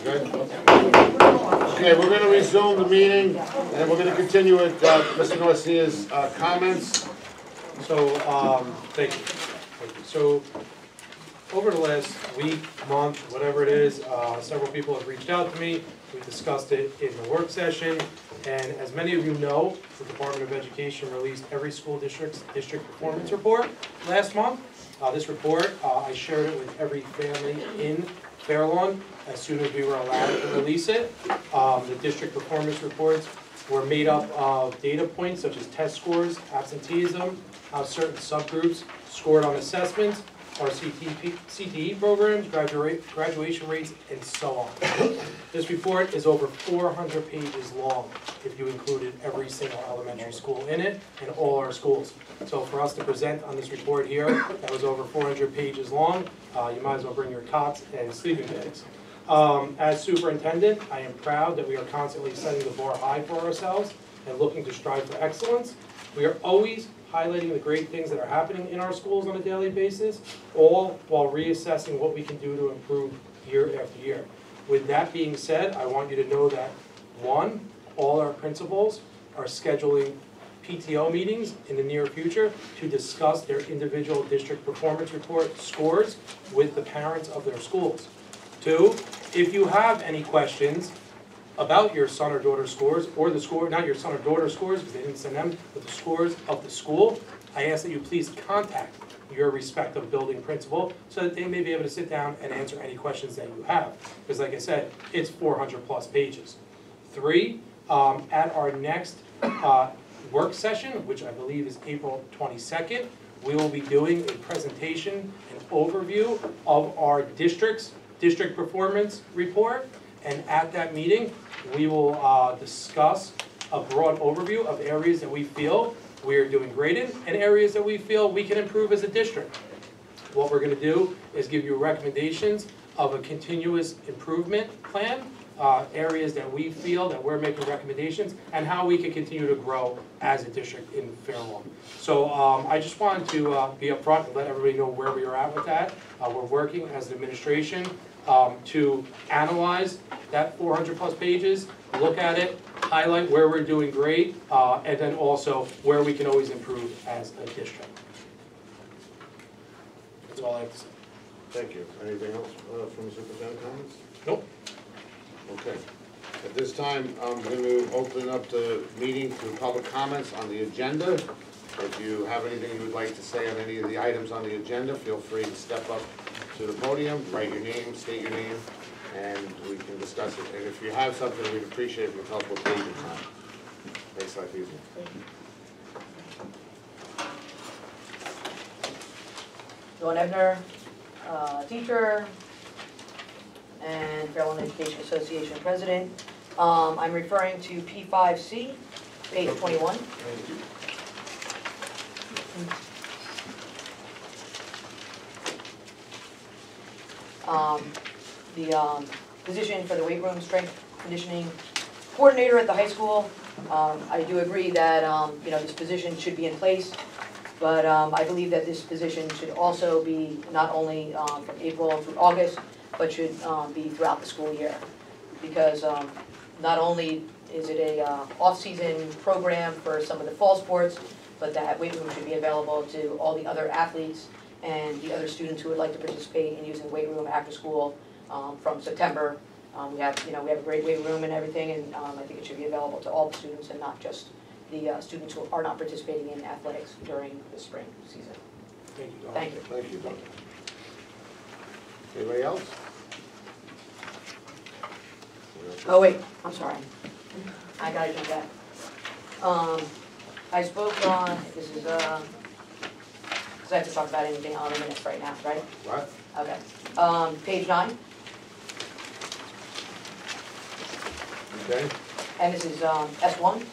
Good. Okay, we're going to resume the meeting, and we're going to continue with Mr. Garcia's comments. So, thank you. So, over the last week, month, whatever it is, several people have reached out to me. We discussed it in the work session, and as many of you know, the Department of Education released every school district's district performance report last month. This report, I shared it with every family in Fairlawn as soon as we were allowed to release it. The district performance reports were made up of data points such as test scores, absenteeism, how certain subgroups scored on assessments, our CTE programs, graduation rates, and so on. This report is over 400 pages long if you included every single elementary school in it and all our schools. So for us to present on this report here, that was over 400 pages long, you might as well bring your cots and sleeping bags. As superintendent, I am proud that we are constantly setting the bar high for ourselves and looking to strive for excellence. We are always highlighting the great things that are happening in our schools on a daily basis, all while reassessing what we can do to improve year after year. With that being said, I want you to know that, one, all our principals are scheduling PTO meetings in the near future to discuss their individual district performance report scores with the parents of their schools. Two, if you have any questions about your son or daughter scores, or the score, not your son or daughter scores, because they didn't send them, but the scores of the school, I ask that you please contact your respective building principal so that they may be able to sit down and answer any questions that you have. Because like I said, it's 400 plus pages. Three, at our next work session, which I believe is April 22nd, we will be doing a presentation, an overview of our district performance report. And at that meeting, we will discuss a broad overview of areas that we feel we are doing great in and areas that we feel we can improve as a district. What we're going to do is give you recommendations of a continuous improvement plan, areas that we feel that we're making recommendations, and how we can continue to grow as a district in Fairlawn. So I just wanted to be upfront and let everybody know where we are at with that. We're working as an administration to analyze that 400 plus pages, look at it, highlight where we're doing great, and then also where we can always improve as a district. That's all I have to say. Thank you. Anything else from the superintendent comments? Nope. Okay. At this time, I'm going to open up the meeting to public comments on the agenda. If you have anything you would like to say on any of the items on the agenda, feel free to step up to the podium, write your name, state your name, and we can discuss it. And if you have something, we'd appreciate if you tell us what page it's on. Makes life easier. Dawn Ebner, teacher and Fairlawn Education Association president. I'm referring to P5C, page 21. The position for the weight room strength conditioning coordinator at the high school. I do agree that this position should be in place, but I believe that this position should also be not only from April through August, but should be throughout the school year, because not only is it a off-season program for some of the fall sports, but that weight room should be available to all the other athletes and the other students who would like to participate in using weight room after school from September. We have a great weight room and everything, and I think it should be available to all the students and not just the students who are not participating in athletics during the spring season. Thank you, Dawn. Thank you. Thank you, Doctor. Anybody else? Oh wait, I'm sorry. I gotta do that. I spoke on, this is, because I have to talk about anything on the minutes right now, right? What? Okay. Page 9, Okay. and this is S1.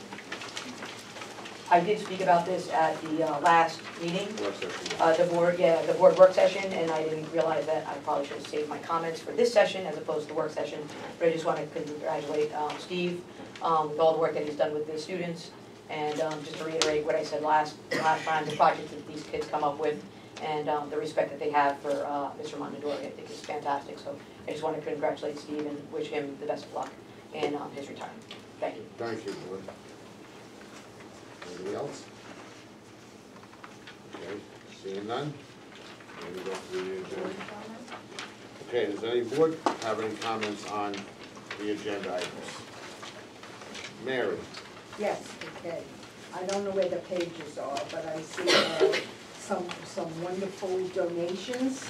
I did speak about this at the last meeting, Work session. the board work session, and I didn't realize that I probably should have saved my comments for this session as opposed to the work session. But I just want to congratulate Steve with all the work that he's done with the students, and just to reiterate what I said last time, the project that these kids come up with and the respect that they have for Mr. Mondadori, I think is fantastic. So I just want to congratulate Steve and wish him the best of luck in his retirement. Thank you. Thank you, Board. Anybody else? Okay, seeing none? We're gonna go through the agenda. Okay, does any board have any comments on the agenda items? Mary? Yes, okay. I don't know where the pages are, but I see some wonderful donations,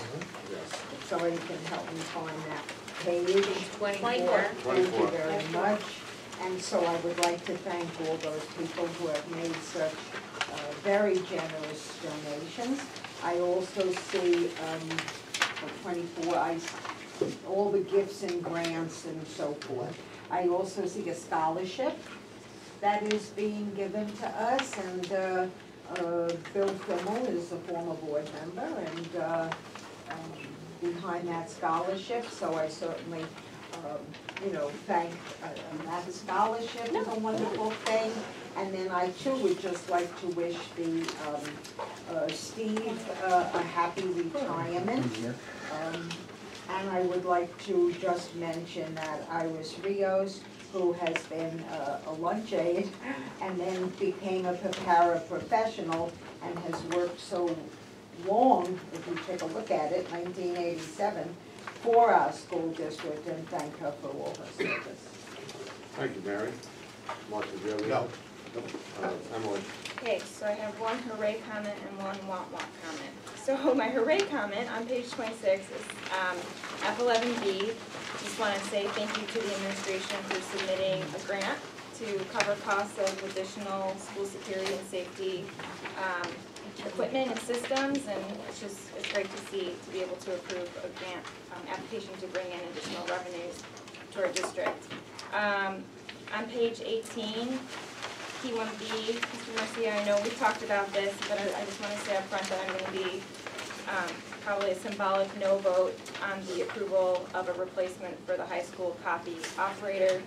Yes. so you can help me find that page. 24. Thank you very much. And so I would like to thank all those people who have made such very generous donations. I also see for 24, all the gifts and grants and so forth. I also see a scholarship that is being given to us, and Bill Fimmel is a former board member, and behind that scholarship, so I certainly, thank that scholarship is a wonderful thing. And then I too would just like to wish the Steve a happy retirement. And I would like to just mention that Iris Rios, who has been a lunch aide and then became a paraprofessional and has worked so long, if you take a look at it, 1987, for our school district, and thank her for all her service. Thank you, Mary. Mark, did you have any? No. Emily? Okay, so I have one hooray comment and one want comment. So my hooray comment on page 26 is F11B. Just want to say thank you to the administration for submitting a grant to cover costs of additional school security and safety equipment and systems, and it's great to see, to be able to approve a grant application to bring in additional revenues to our district. On page 18, P1B, Mr. Garcia, I know we talked about this, but I just want to say up front that I'm going to be probably a symbolic no vote on the approval of a replacement for the high school copy operator.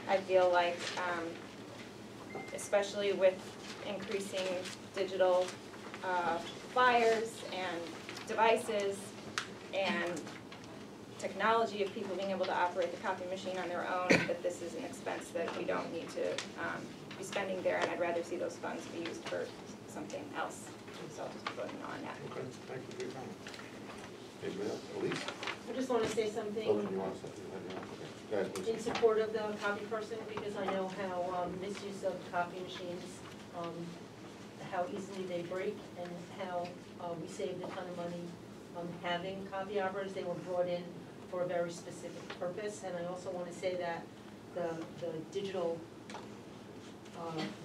I feel like, especially with increasing digital flyers and devices and technology of people being able to operate the copy machine on their own, that this is an expense that we don't need to be spending there, and I'd rather see those funds be used for something else. So I'll just be voting on that. Okay, thank you for your comment. Anybody else? Elise? I just want to say Oh, something you want something? Okay. Go ahead, please. in support of the copy person, because I know how misuse of copy machines, how easily they break, and how we saved a ton of money having copy operators. They were brought in for a very specific purpose, and I also want to say that the digital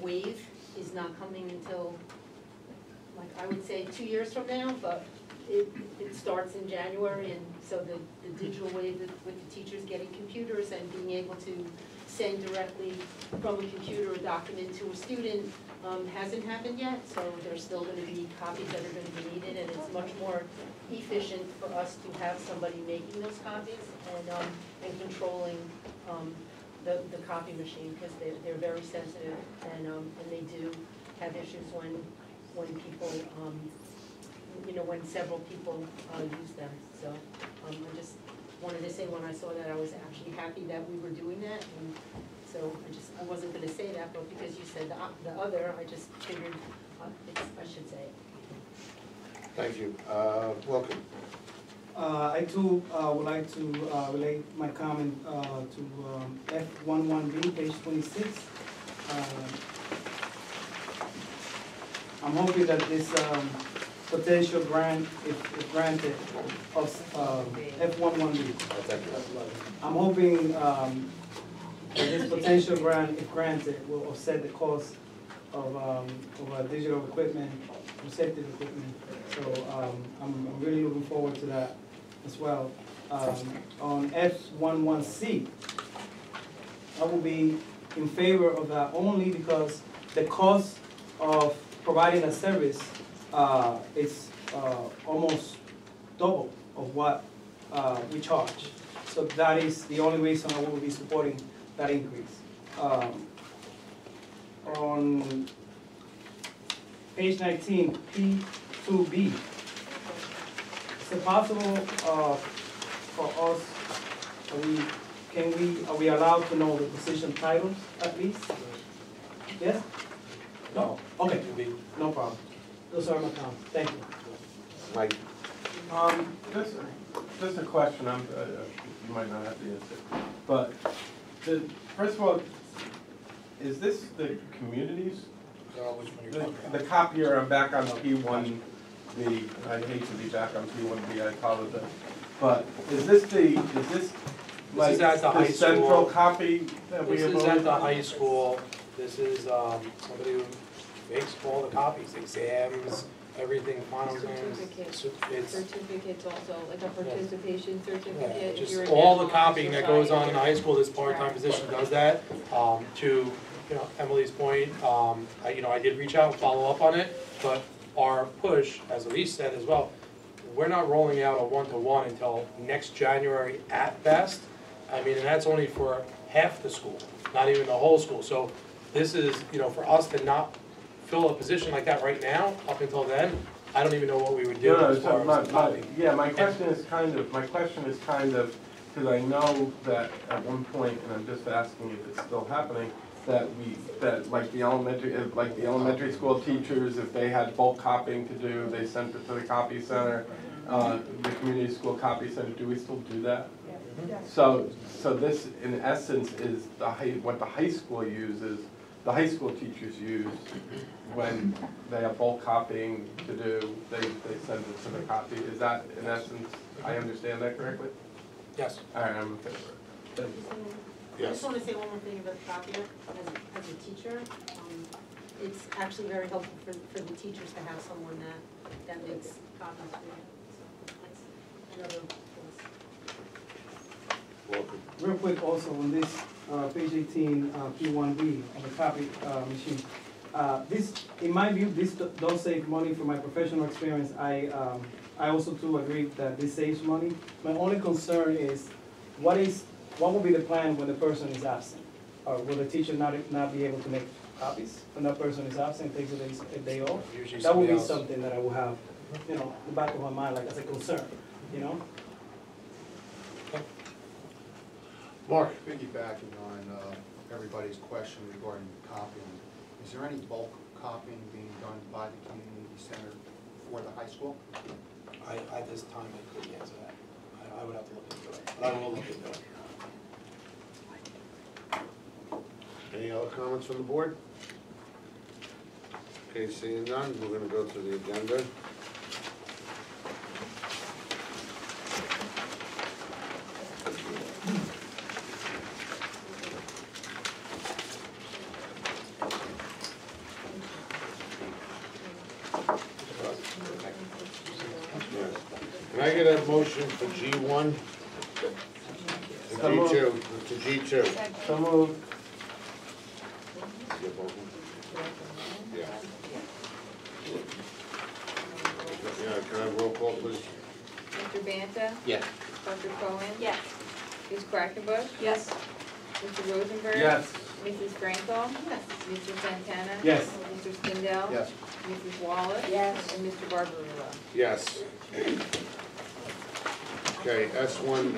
wave is not coming until, like, I would say 2 years from now, but it starts in January, and so the digital wave with the teachers getting computers and being able to send directly from a computer a document to a student hasn't happened yet, so there's still going to be copies that are going to be needed, and it's much more efficient for us to have somebody making those copies and controlling the copy machine, because they're very sensitive, and they do have issues when people, when several people use them. So I just wanted to say, when I saw that, I was actually happy that we were doing that, and so I wasn't going to say that, but because you said the other, I just figured I should say it. Thank you. Welcome. I too would like to relate my comment to F11B, page 26. I'm hoping that this potential grant, if granted, of F11B. Thank you. I'm hoping that this potential grant, if granted, will offset the cost of digital equipment, safety equipment. So I'm really looking forward to that as well. On F11C, I will be in favor of that only because the cost of providing a service is almost double of what we charge. So that is the only reason I will be supporting that increase. On page 19, P2B, Is it possible, for us, are we allowed to know the position titles at least? Yes? No, okay, It would be- no problem. Those are my comments, thank you. Mike? Just a question, you might not have the answer, but first of all, is this the communities? which one you're talking about? The copier, I'm back on P1B, I hate to be back on P1B, I apologize. But is this like is at the high the central school. copy that we This have? is at the always- high school, this is, somebody who makes all the copies, exams, everything, final exams. Certificates. It's, Certificates also, like a participation yeah, certificate. if just you're a all the dental copying that goes on in the society. high school, this part-time position does that. To, Emily's point, I did reach out and follow up on it, but our push, as Elise said as well, we're not rolling out a one-to-one until next January at best. I mean, and that's only for half the school, not even the whole school. So this is, for us to not fill a position like that right now, up until then, I don't even know what we would do No, as far as the copy. my question is kind of, because I know that at one point, and I'm just asking if it's still happening, that like the elementary school teachers, if they had bulk copying to do, they sent it to the copy center, the community school copy center, do we still do that? So this, in essence, is what the high school uses, the high school teachers use when they have bulk copying to do, they send it to the copy. Is that, in essence, I understand that correctly? Yes. All right, I'm in favor. I Yes. just want to say one more thing about the copier, as a teacher. It's actually very helpful for the teachers to have someone that makes copies for you. So that's another plus. Welcome. Real quick also on this, page 18, P1B on the copy machine. This, in my view, this does save money from my professional experience. I also too agree that this saves money. My only concern is, what will be the plan when the person is absent? Or will the teacher not be able to make copies when that person is absent, takes a day off? Usually That would somebody be else. something that I will have, in the back of my mind, like as a concern, Mark? Piggybacking on everybody's question regarding copying, is there any bulk copying being done by the community center for the high school? At this time, I couldn't answer that. I would have to look into it, but I will look into it. Any other comments from the board? Okay, seeing none, we're gonna go to the agenda. Yes. Can I get a motion for G1? So moved. To G2. So moved. Yeah. Yeah, can I have roll call, please? Mr. Banta? Yes. Dr. Cohen? Yes. Ms. Quackenbush? Yes. Mr. Rosenberg? Yes. Mrs. Frankel? Yes. Mr. Santana? Yes. Mr. Spindell? Yes. Mrs. Wallace? Yes. And Mr. Barbarella? Yes. Okay, S1,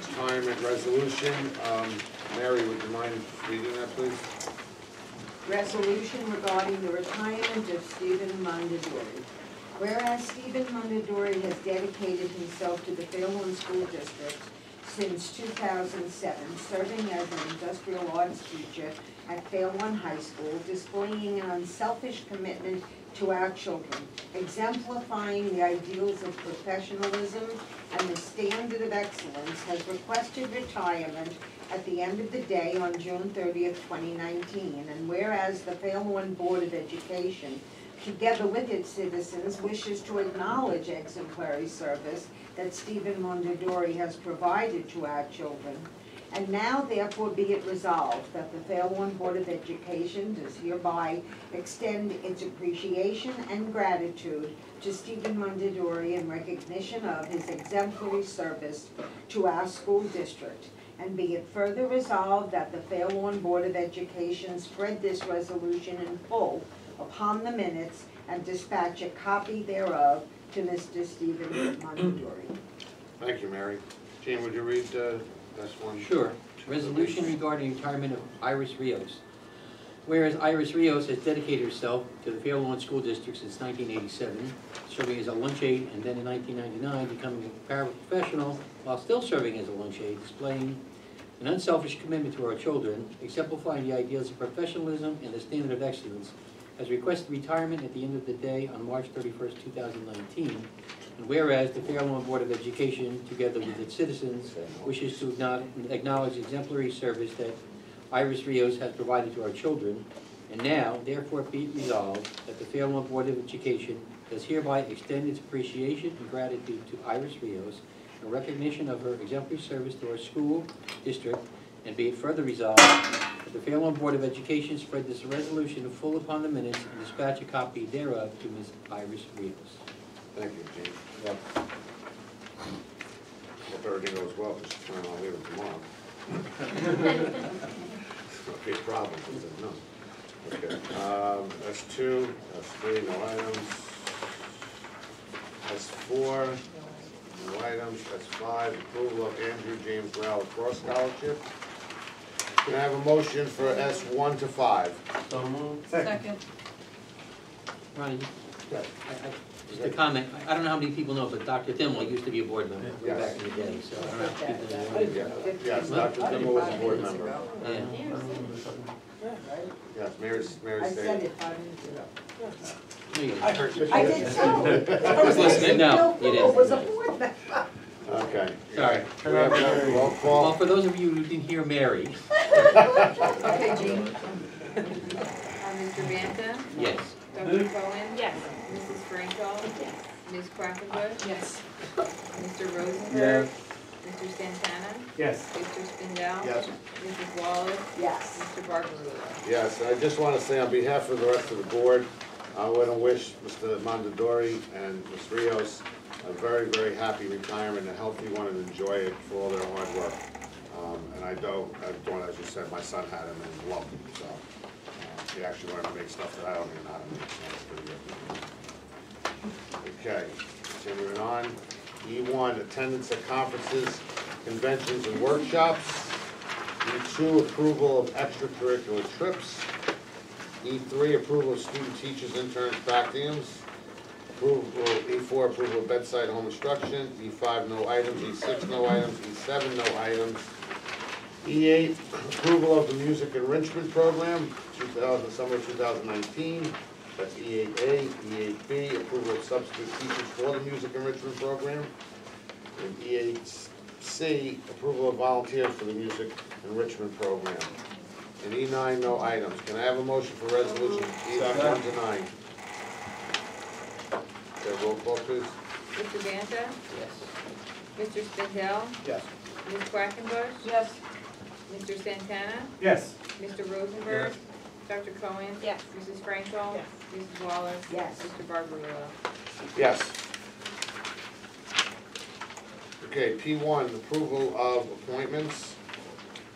retirement resolution. Mary, would you mind reading that, please? Resolution regarding the retirement of Stephen Mondadori. Whereas Stephen Mondadori has dedicated himself to the Fairlawn School District since 2007, serving as an industrial arts teacher at Fairlawn High School, displaying an unselfish commitment to our children, exemplifying the ideals of professionalism and the standard of excellence, has requested retirement at the end of the day on June 30th, 2019. And whereas the Fairlawn Board of Education, together with its citizens, wishes to acknowledge exemplary service that Stephen Mondadori has provided to our children, and now therefore be it resolved that the Fairlawn Board of Education does hereby extend its appreciation and gratitude to Stephen Mondadori in recognition of his exemplary service to our school district. And be it further resolved that the Fairlawn Board of Education spread this resolution in full upon the minutes and dispatch a copy thereof to Mr. Stephen Mondadori. Thank you, Mary. Gene, would you read this one? Sure. Resolution regarding retirement of Iris Rios. Whereas Iris Rios has dedicated herself to the Fair Lawn School District since 1987, serving as a lunch aide, and then in 1999 becoming a paraprofessional while still serving as a lunch aide, displaying an unselfish commitment to our children, exemplifying the ideals of professionalism and the standard of excellence, has requested retirement at the end of the day on March 31st, 2019. And whereas the Fair Lawn Board of Education, together with its citizens, wishes to acknowledge the exemplary service that Iris Rios has provided to our children, and now, therefore, be it resolved that the Fair Lawn Board of Education does hereby extend its appreciation and gratitude to Iris Rios in recognition of her exemplary service to our school district, and be it further resolved that the Fair Lawn Board of Education spread this resolution in full upon the minutes and dispatch a copy thereof to Ms. Iris Rios. Thank you, Gene. Hope everything goes well, because she's planning on leaving tomorrow. Not a big problem, is it? No. Okay, that's 2, that's 3, no items. That's 4, no items. That's 5, approval of Andrew James Brown Lacrosse Scholarship. Can I have a motion for S1 to 5? So moved. Second. Ronnie, just a comment, I don't know how many people know, but Dr. Thimble used to be a board member way Yes. back in the day, so I don't know if people know. Yes, Dr. Kimball was a board member. Yeah. Yes, Mary I stated. said it 5 minutes ago. No, you didn't. I heard you. I did so. I was listening. No, you didn't. Was a board member. Okay. Sorry. We have a roll Well, call. for those of you who didn't hear Mary, Okay, Gene. Mr. Banta? yes. Dr. Cohen? Yes. Mrs. Franco? Yes. Ms. Quackenbush? Yes. Mr. Rosenberg? Yes. Mr. Santana? Yes. Mr. Spindell? Yes. Mrs. Wallace? Yes. Mr. Barbarulo? Yes, I just want to say on behalf of the rest of the board, I want to wish Mr. Mondadori and Ms. Rios a very, very happy retirement, a healthy one, and enjoy it for all their hard work. And I don't, as you said, my son had him and loved him, so he actually learned to make stuff that I don't even know how to make, so it's pretty good. Okay, continuing on. E1, attendance at conferences, conventions, and workshops. E2, approval of extracurricular trips. E3, approval of student teachers, interns, practicums. E4, approval of bedside home instruction. E5, no items. E6, no items. E7, no items. E8, approval of the music enrichment program, summer 2019. That's E8A. E8B, approval of substitute teachers for the music enrichment program. And E8C, approval of volunteers for the music enrichment program. And E9, no items. Can I have a motion for resolution E1 to 9? Okay, roll call, please. Mr. Banta? Yes. Mr. Spindell? Yes. Ms. Quackenbush? Yes. Mr. Santana? Yes. Mr. Rosenberg? Yes. Dr. Cohen? Yes. Mrs. Franco? Yes. Mrs. Wallace? Yes. Mr. Barbarulo? Yes. Okay, P1, approval of appointments.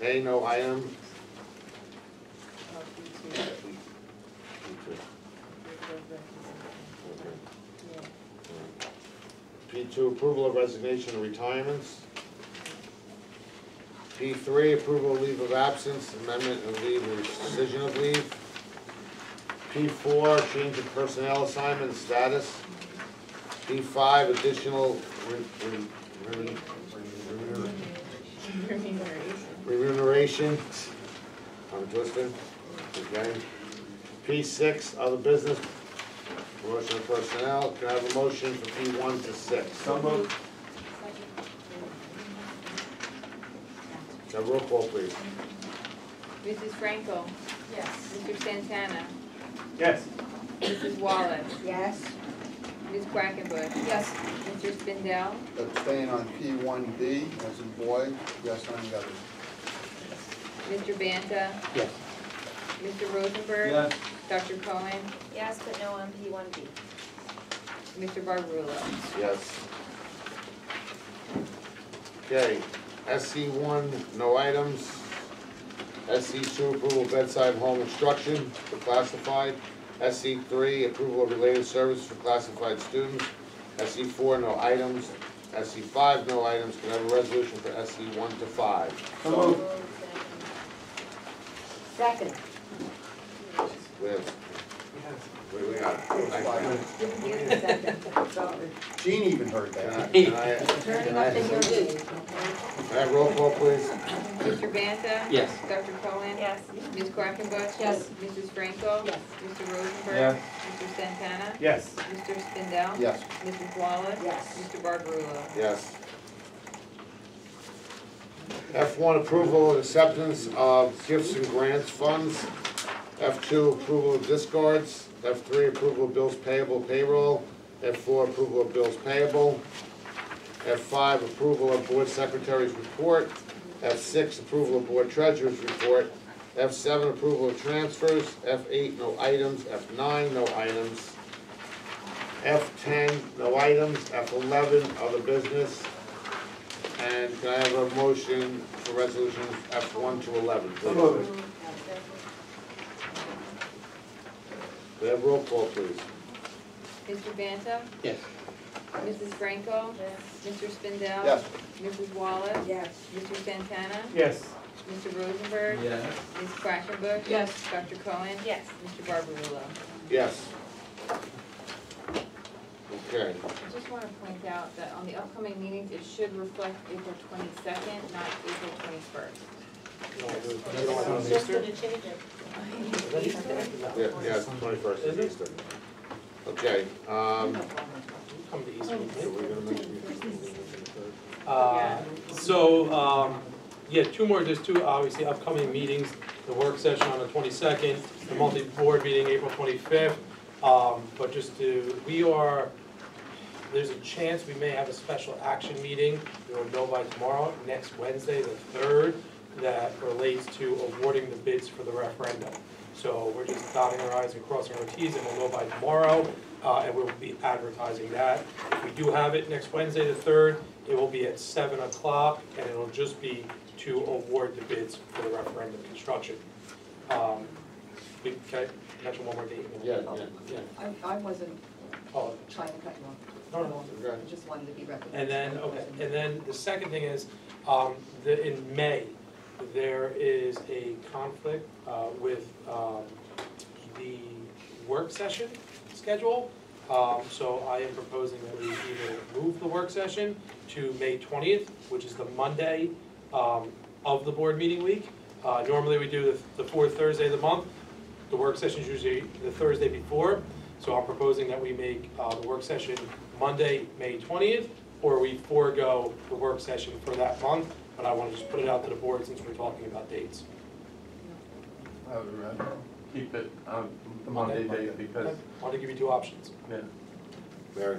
A, no item. P2, approval of resignation and retirements. P3, approval of leave of absence, amendment of leave, and rescission of leave. P4, change of personnel assignment status. P5, additional remuneration. I'm twisting. Okay. P6, other business, promotion of personnel. Can I have a motion for P1 to 6? So moved. Now roll call, please. Mrs. Franco? Yes. Mr. Santana? Yes. Mrs. Wallace? Yes. Ms. Quackenbush? Yes. Mr. Spindell? Abstain on P1B, as in boy, yes on the other. Mr. Banta? Yes. Mr. Rosenberg? Yes. Dr. Cohen? Yes, but no on P1B. Mr. Barbarulo? Yes. Okay, SC1, no items. SC2, approval of bedside home instruction for classified. SC3, approval of related services for classified students. SE4, no items. SE5, no items. Can I have a resolution for SE1 to 5? So moved. Second. With, we got it. Thank you. Didn't hear the second, sorry. Jean even heard Can that. Turning up the heat. I have roll call, please? Mr. Banta? Yes. Dr. Cohen? Yes. Ms. Quackenbush? Yes. Mrs. Franco? Yes. Mr. Rosenberg? Yes. Mr. Santana? Yes. Mr. Spindell? Yes. Mrs. Wallace? Yes. Mr. Barbarulo? Yes. F1, approval and acceptance of gifts and grants funds. F2, approval of discards. F3, approval of bills payable payroll. F4, approval of bills payable. F5, approval of board secretary's report. F6, approval of board treasurer's report. F7, approval of transfers. F8, no items. F9, no items. F10, no items. F11, other business. And can I have a motion for resolutions F1 to 11, So please? moved. We have roll call, please. Mr. Banta? Yes. Mrs. Franco? Mr. Spindell? Yes. Mrs. Wallace? Yes. Mr. Santana? Yes. Mr. Rosenberg? Yes. Ms. Quackenbush? Yes. Dr. Cohen? Yes. Mr. Barbarulo? Yes. Okay. I just want to point out that on the upcoming meetings, it should reflect April 22nd, not April 21st. Just gonna change it. Yeah, it's 21st is Easter. Okay, Come to East so Meeting. we're gonna mention. Yeah, there's two obviously upcoming meetings, the work session on the 22nd, the monthly board meeting April 25th. But there's a chance we may have a special action meeting, we will know by tomorrow, next Wednesday, the 3rd, that relates to awarding the bids for the referendum. So we're just dotting our i's and crossing our t's, and we'll know by tomorrow, and we'll be advertising that. If we do have it next Wednesday, the 3rd, it will be at 7 o'clock, and it'll just be to award the bids for the referendum construction. Can I mention one more date? Yeah. I wasn't Oh, trying to cut you off. Okay. I just wanted to be recognized. and then the second thing is, in May, there is a conflict with the work session schedule. So I am proposing that we either move the work session to May 20th, which is the Monday of the board meeting week. Normally we do the fourth Thursday of the month. The work session is usually the Thursday before. So I'm proposing that we make the work session Monday, May 20th, or we forego the work session for that month. But I want to just put it out to the board since we're talking about dates. I would rather keep it on the Monday date because, I want to give you two options. yeah. Mary?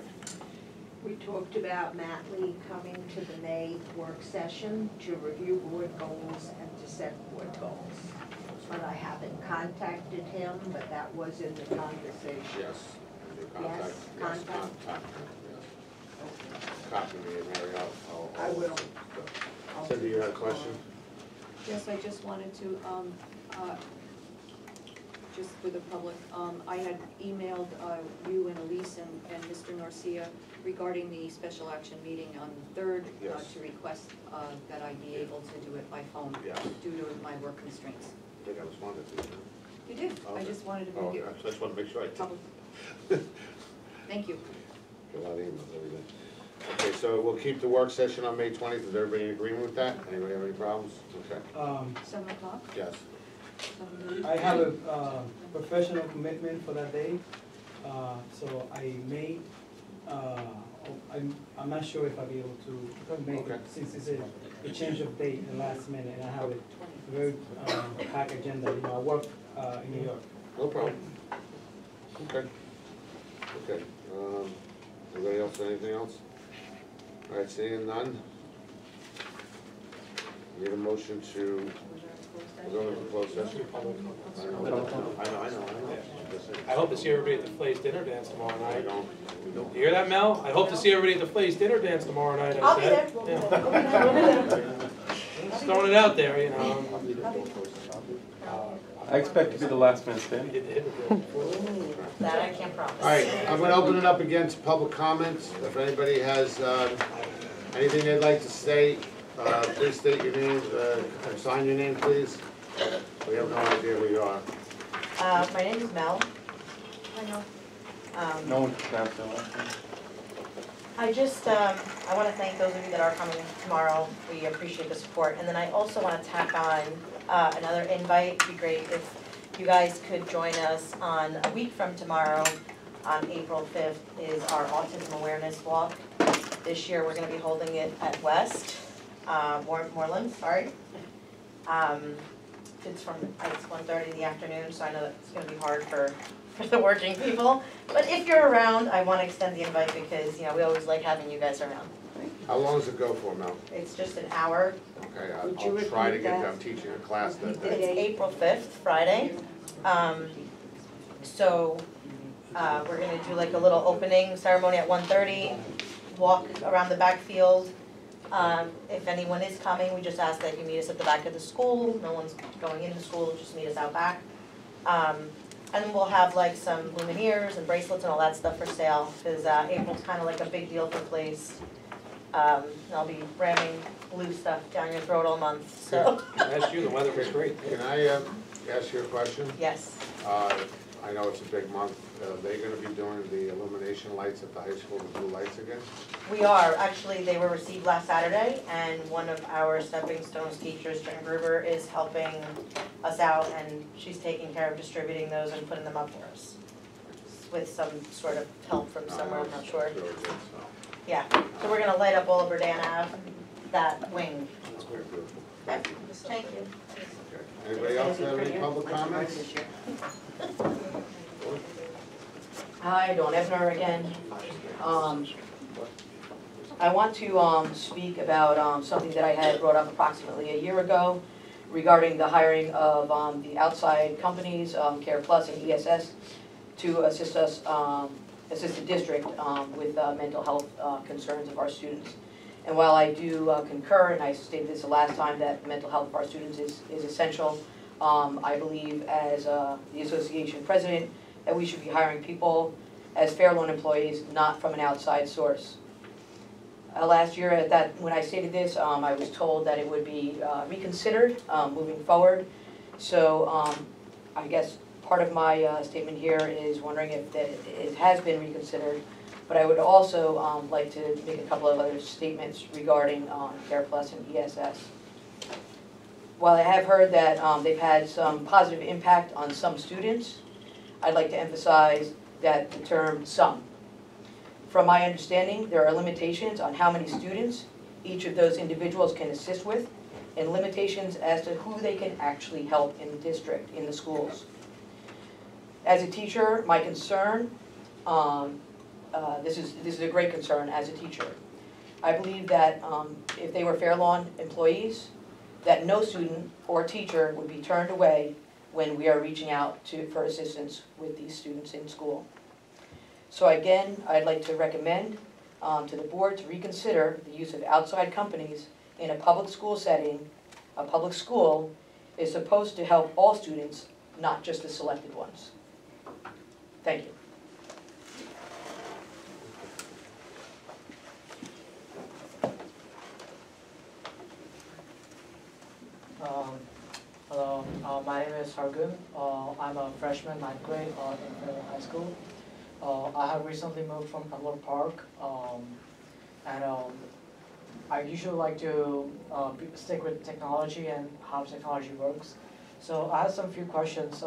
We talked about Matt Lee coming to the May work session to review board goals and to set board goals. But I haven't contacted him, but that was in the conversation. Yes. Your Yes, contact. contact, yes. Copy me, and Mary, I'll. I will. Cindy, you had a question? Yes, I just wanted to, just for the public, I had emailed you and Elise and Mr. Narcia regarding the special action meeting on the 3rd Yes. to request that I be able to do it by phone Yes. due to my work constraints. I think I responded to you. You did, I Okay. just wanted to Oh, make okay, it I just want to make sure I did. public. Thank you. Get a lot of emails every day. Okay, so we'll keep the work session on May 20th. Is everybody in agreement with that? Anybody have any problems? Okay, 7 o'clock? yes. 7:30? I have a professional commitment for that day, so I may, I'm not sure if I'll be able to make Okay. it, since it's a change of date at the last minute, and I have a very packed agenda, I work in New York. No problem. Okay. Okay, anybody else, anything else? All right, seeing none. Need a motion to, we're going to close session? I know. I hope to see everybody at the Flay's dinner dance tomorrow I night. don't, we don't. You hear that, Mel? I hope to see everybody at the Flay's dinner dance tomorrow night, I I'll be said. there. We'll be there. Just throwing it out there, you know. I expect to be the last man standing. That I can't promise. All right, I'm gonna open it up again to public comments. If anybody has anything they'd like to say, please state your name, and sign your name, please. We have no idea who you are. My name is Mel. Hi, Mel. No one can pronounce their last name. I just, I want to thank those of you that are coming tomorrow. We appreciate the support. And then I also want to tack on another invite. It'd be great if you guys could join us on a week from tomorrow, on April 5th, is our Autism Awareness Walk. This year, we're going to be holding it at West, Moreland, sorry. It's 1:30 in the afternoon, so I know that's going to be hard for the working people. But if you're around, I want to extend the invite because, you know, we always like having you guys around. How long does it go for, Mel? It's just an hour. Okay, Would you I'll try to repeat get that? them teaching a class that It's day. April 5th, Friday. So we're going to do like a little opening ceremony at 1:30, walk around the backfield. If anyone is coming, we just ask that you meet us at the back of the school. No one's going into school, just meet us out back. And then we'll have like some lumineers and bracelets and all that stuff for sale, because April's kind of like a big deal for the place. And I'll be ramming blue stuff down your throat all month, so. That's you, the weather was great. Can I ask you a question? Yes. I know it's a big month. Are they gonna be doing the illumination lights at the high school, the blue lights again? We are. Actually, they were received last Saturday, and one of our Stepping Stones teachers, Jen Gruber, is helping us out, and she's taking care of distributing those and putting them up for us with some sort of help from somewhere, I'm not sure. Really good, so. Yeah, so we're gonna light up all of Verdana Ave, that wing. That's very good. Okay, thank you. Okay. Anybody else have any public comments? Hi, Dawn Ebner again. I want to speak about something that I had brought up approximately a year ago regarding the hiring of the outside companies, Care Plus and ESS, to assist us, assist the district with mental health concerns of our students. And while I do concur, and I stated this the last time, that mental health of our students is essential, I believe as the association president that we should be hiring people as Fair Loan employees, not from an outside source. Last year, when I stated this, I was told that it would be reconsidered moving forward. So I guess part of my statement here is wondering if that it has been reconsidered. But I would also like to make a couple of other statements regarding Care Plus and ESS. While I have heard that they've had some positive impact on some students, I'd like to emphasize that the term some. From my understanding, there are limitations on how many students each of those individuals can assist with, and limitations as to who they can actually help in the district, in the schools. As a teacher, my concern, this is a great concern as a teacher. I believe that if they were Fair Lawn employees, that no student or teacher would be turned away when we are reaching out for assistance with these students in school. So again, I'd like to recommend to the board to reconsider the use of outside companies in a public school setting. A public school is supposed to help all students, not just the selected ones. Thank you. Hello, my name is Hargun. I'm a freshman, 9th grade in Fairlawn High School. I have recently moved from Pebble Park, and I usually like to stick with technology and how technology works. So I have some few questions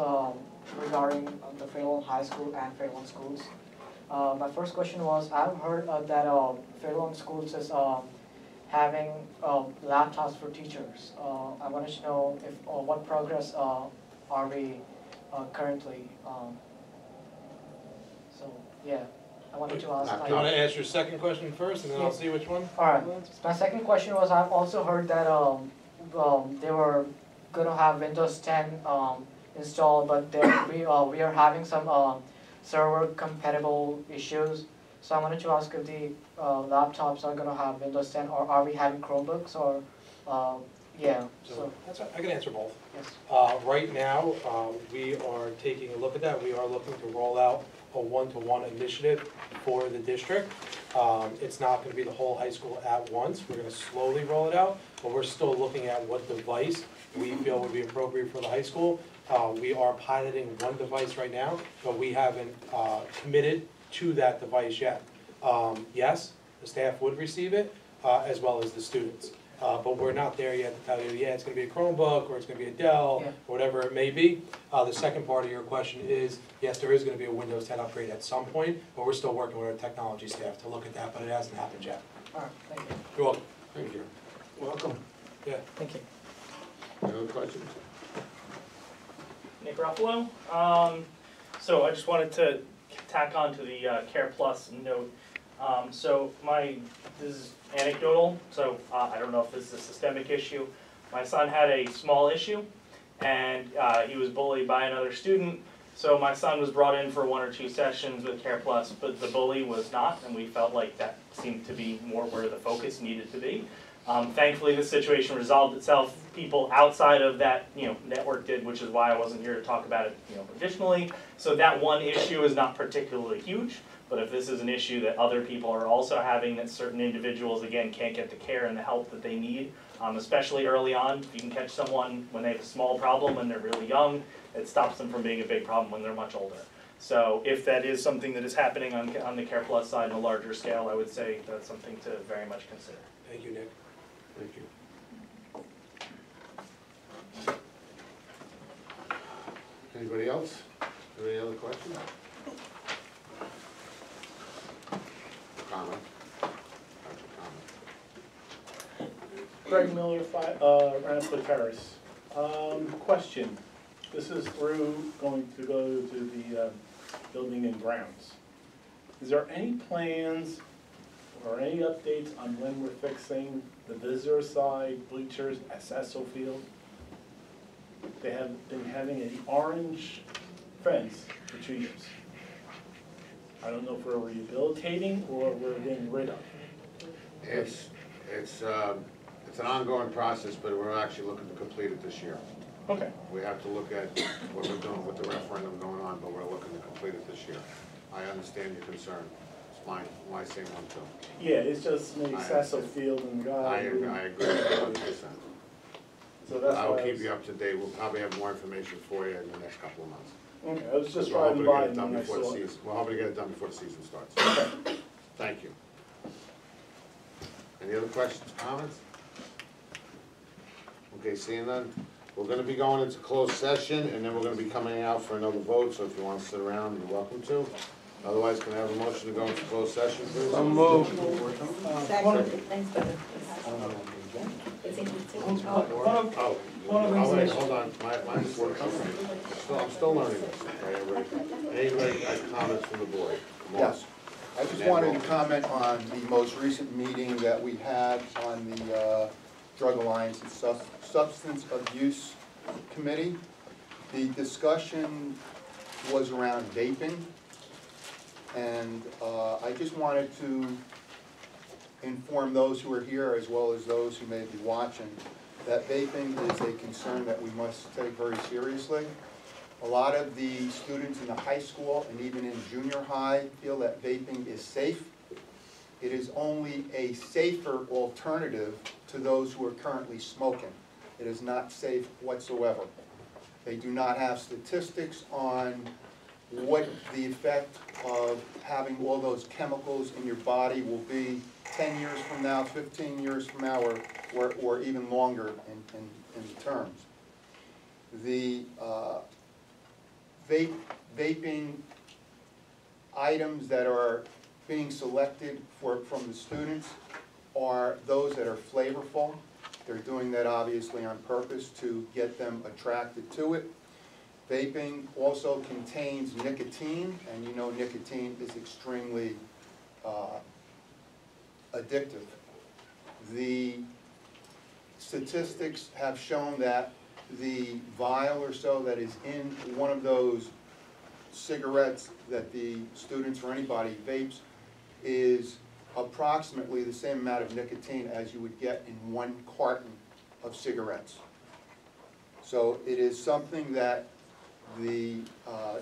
regarding the Fairlawn High School and Fairlawn schools. My first question was, I've heard that Fairlawn schools is having laptops for teachers. I wanted to know if what progress are we currently. So yeah, I wanted to ask. You want to ask your second question first, and then I'll see which one? All right. My second question was, I've also heard that they were gonna have Windows 10 installed, but we are having some server compatible issues. So I wanted to ask if the laptops are gonna have Windows 10, or are we having Chromebooks, or Yeah, So, so, that's, I can answer both. yes. Right now, we are taking a look at that. We are looking to roll out a one-to-one initiative for the district. It's not gonna be the whole high school at once. We're gonna slowly roll it out, but we're still looking at what device we feel would be appropriate for the high school. We are piloting one device right now, but we haven't committed to that device yet. Yes, the staff would receive it, as well as the students. But we're not there yet to tell you, yeah, it's gonna be a Chromebook, or it's gonna be a Dell, Yeah. or whatever it may be. The second part of your question is, yes, there is gonna be a Windows 10 upgrade at some point, but we're still working with our technology staff to look at that, but it hasn't happened yet. All right, thank you. You're welcome. Thank you. Welcome. Yeah. Thank you. Any other questions? Nick Ruffalo. So I just wanted to tack on to the Care Plus note. This is anecdotal, so I don't know if this is a systemic issue. My son had a small issue, and he was bullied by another student. So my son was brought in for 1 or 2 sessions with Care Plus, but the bully was not, and we felt like that seemed to be more where the focus needed to be. Thankfully, the situation resolved itself. People outside of that, network did, which is why I wasn't here to talk about it, additionally. So that one issue is not particularly huge, but if this is an issue that other people are also having, that certain individuals, again, can't get the care and the help that they need, especially early on. If you can catch someone when they have a small problem when they're really young, it stops them from being a big problem when they're much older. So if that is something that is happening on the Care Plus side on a larger scale, I would say that's something to very much consider. Thank you, Nick. Thank you. Anybody else? Any other questions? Comment? Greg Miller, Ranasco Terrace. Question, this is going to go to the building and grounds. Is there any plans or any updates on when we're fixing the visitor side bleachers at Sasso Field? They have been having an orange fence for 2 years. I don't know if we're rehabilitating or we're getting rid of. It's an ongoing process, but we're actually looking to complete it this year. Okay. We have to look at what we're doing with the referendum going on, but we're looking to complete it this year. I understand your concern. It's my same one too. Yeah, it's just maybe Sasso Field and God. I agree with you 100%. So that's I will why keep you up to date. We'll probably have more information for you in the next couple of months. Okay, I was just We're hoping driving to by get it and done then I before the saw it. season. We're hoping to get it done before the season starts. Thank you. Any other questions, comments? Okay, seeing none, we're gonna be going into closed session, and then we're gonna be coming out for another vote, so if you wanna sit around, you're welcome to. Otherwise, can I have a motion to go into closed session, please? So moved. Thanks, Better. Oh, wait, hold on, mine's working. I'm still learning this, okay? Anybody got comments from the board? Yes. I just wanted to comment on the most recent meeting that we had on the Drug Alliance and Substance Abuse Committee. The discussion was around vaping, and I just wanted to inform those who are here, as well as those who may be watching, that vaping is a concern that we must take very seriously. A lot of the students in the high school and even in junior high feel that vaping is safe. It is only a safer alternative to those who are currently smoking. It is not safe whatsoever. They do not have statistics on what the effect of having all those chemicals in your body will be 10 years from now, 15 years from now, or even longer in terms. The vaping items that are being selected from the students are those that are flavorful. They're doing that obviously on purpose to get them attracted to it. Vaping also contains nicotine, and you know nicotine is extremely addictive. The statistics have shown that the vial or so that is in one of those cigarettes that the students or anybody vapes is approximately the same amount of nicotine as you would get in 1 carton of cigarettes. So it is something that the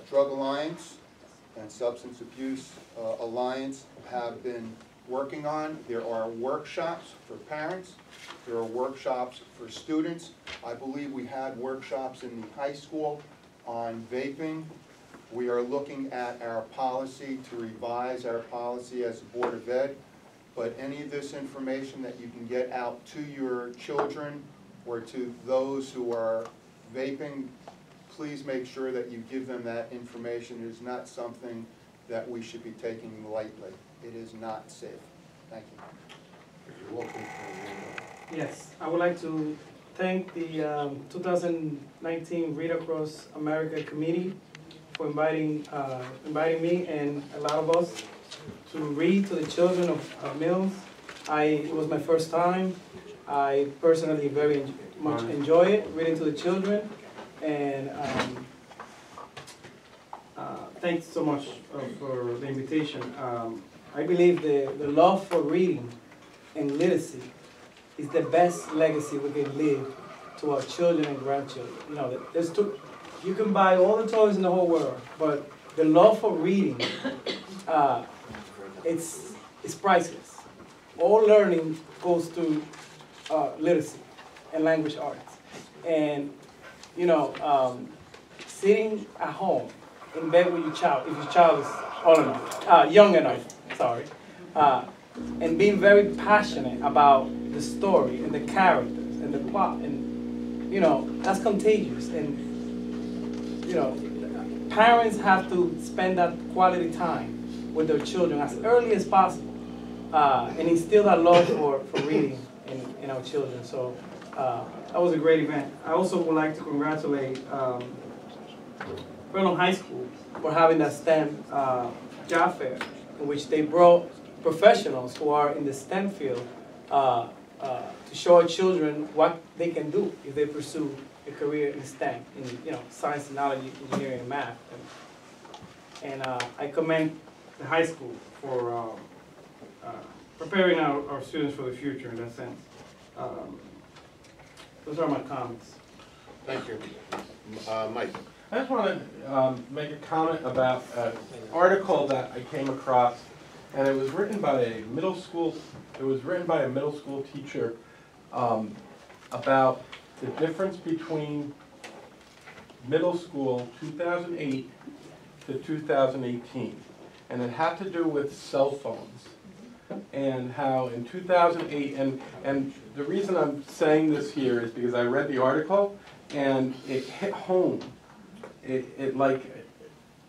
Drug Alliance and Substance Abuse Alliance have been working on. There are workshops for parents. There are workshops for students. I believe we had workshops in the high school on vaping. We are looking at our policy to revise our policy as a Board of Ed. But any of this information that you can get out to your children or to those who are vaping, please make sure that you give them that information. It is not something that we should be taking lightly. It is not safe. Thank you. You're welcome. Yes, I would like to thank the 2019 Read Across America Committee for inviting me and a lot of us to read to the children of Mills. It was my first time. I personally very much enjoy it, reading to the children, and thanks so much for the invitation. I believe the love for reading and literacy is the best legacy we can leave to our children and grandchildren. You know, you can buy all the toys in the whole world, but the love for reading, it's priceless. All learning goes to literacy and language arts. And, you know, sitting at home in bed with your child, if your child is old enough, young enough, sorry, and being very passionate about the story and the characters and the plot, and, you know, that's contagious. And, you know, parents have to spend that quality time with their children as early as possible, and instill that love for reading in our children. So that was a great event. I also would like to congratulate Burnham High School for having that STEM job fair, in which they brought professionals who are in the STEM field to show our children what they can do if they pursue a career in STEM, in, you know, science, technology, engineering, and math. And I commend the high school for preparing our students for the future in that sense. Those are my comments. Thank you. Mike. I just want to make a comment about an article that I came across, and it was written by a middle school. It was written by a middle school teacher about the difference between middle school 2008 to 2018, and it had to do with cell phones and how in 2008, and the reason I'm saying this here is because I read the article and it hit home. It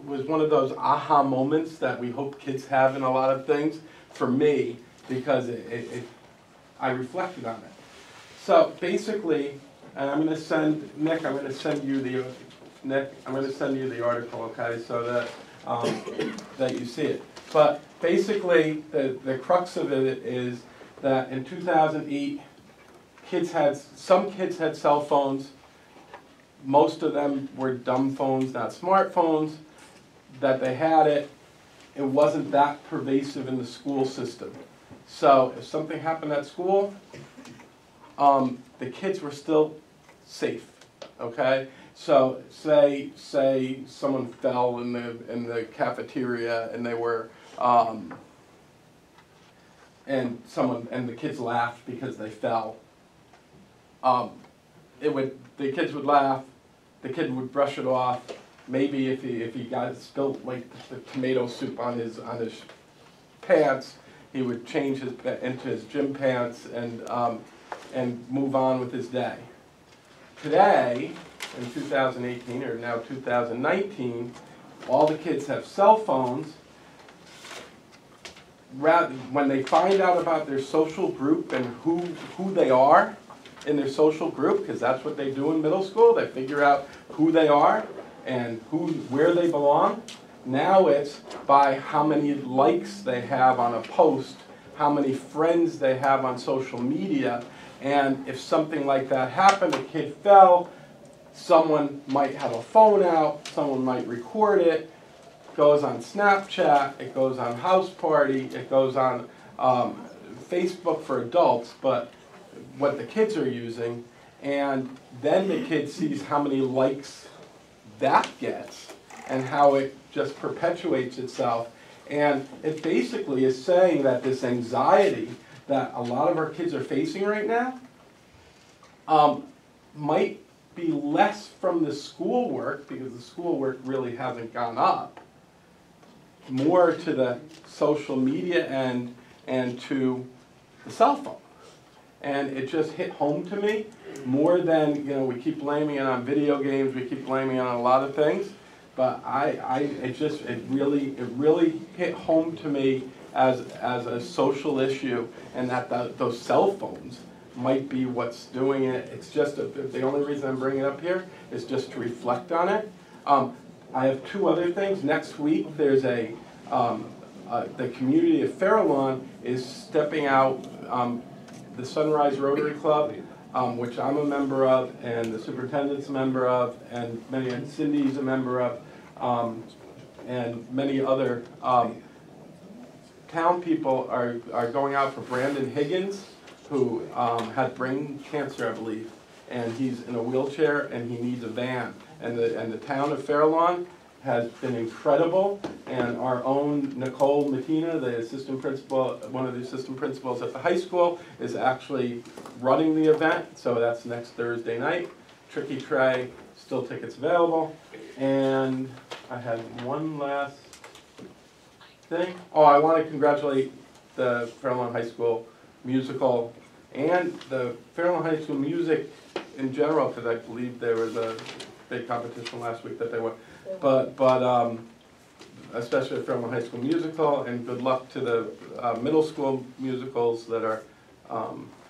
was one of those aha moments that we hope kids have in a lot of things for me, because I reflected on it. So basically, and I'm going to send Nick. I'm going to send you the article, okay, so that that you see it. But basically, the crux of it is that in 2008, some kids had cell phones. Most of them were dumb phones, not smartphones. That they had it wasn't that pervasive in the school system. So if something happened at school, the kids were still safe. Okay. So say someone fell in the cafeteria and they were and the kids laughed because they fell. The kids would laugh. The kid would brush it off. Maybe if he got spilled like the tomato soup on his pants, he would change into his gym pants and move on with his day. Today, in 2018 or now 2019, all the kids have cell phones. When they find out about their social group and who they are in their social group, because that's what they do in middle school, they figure out who they are and where they belong. Now it's by how many likes they have on a post, how many friends they have on social media, and if something like that happened, a kid fell, someone might have a phone out, someone might record it, goes on Snapchat, it goes on House Party, it goes on Facebook for adults, but what the kids are using And then the kid sees how many likes that gets and how it just perpetuates itself. And it basically is saying that this anxiety that a lot of our kids are facing right now might be less from the schoolwork, because the schoolwork really hasn't gone up, more to the social media and to the cell phone. And it just hit home to me more than, you know, we keep blaming it on video games, we keep blaming it on a lot of things, but it really hit home to me as a social issue, and that those cell phones might be what's doing it. It's just, the only reason I'm bringing it up here is just to reflect on it. I have two other things. Next week, there's the community of Farallon is stepping out, the Sunrise Rotary Club, which I'm a member of, and the superintendent's a member of, and Cindy's a member of, and many other town people are going out for Brandon Higgins, who had brain cancer, I believe, and he's in a wheelchair and he needs a van. And the town of Farallon has been incredible, and our own Nicole Mattina, the assistant principal, one of the assistant principals at the high school, is actually running the event, so that's next Thursday night. Tricky Tray, still tickets available. And I had one last thing. Oh, I want to congratulate the Farallon High School musical and the Farallon High School music in general, because I believe there was a big competition last week that they won. But especially the Farallon High School musical, and good luck to the middle school musicals that are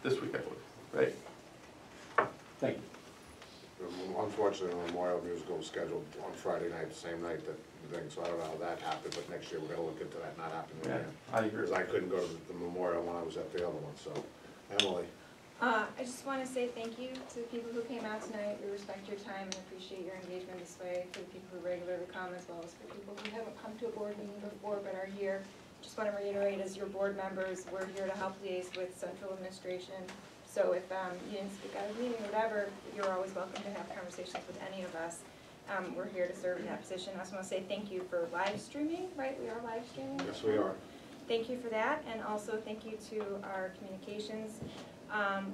this week, I believe, right? Thank you. Unfortunately, the Memorial Musical was scheduled on Friday night, the same night that the thing, so I don't know how that happened, but next year we're gonna look into that not happening again. I agree. Because I couldn't go to the Memorial when I was at the other one, so. Emily? I just want to say thank you to the people who came out tonight. We respect your time and appreciate your engagement this way. For the people who regularly come, as well as for people who haven't come to a board meeting before but are here. Just want to reiterate, as your board members, we're here to help liaise with central administration. So if you didn't speak at a meeting or whatever, you're always welcome to have conversations with any of us. We're here to serve in that position. I also want to say thank you for live streaming, right? We are live streaming. Yes, we are. Thank you for that, and also thank you to our communications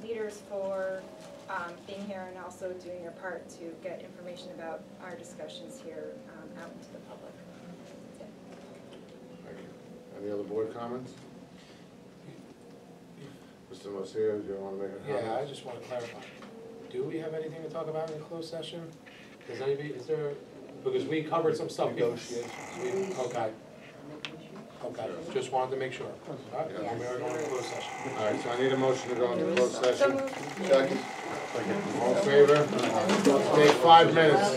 leaders for being here and also doing your part to get information about our discussions here out to the public. That's it. Thank you. Any other board comments? Mr. Marcia, do you want to make a comment? Yeah, I just want to clarify. Do we have anything to talk about in a closed session? Does anybody, is there, because we covered some stuff. Negotiations. Okay. Okay, just wanted to make sure. All right, Yeah. we are going to closed session. All right, so I need a motion to go into closed So session. moved. Second. All in favor? Take 5 minutes.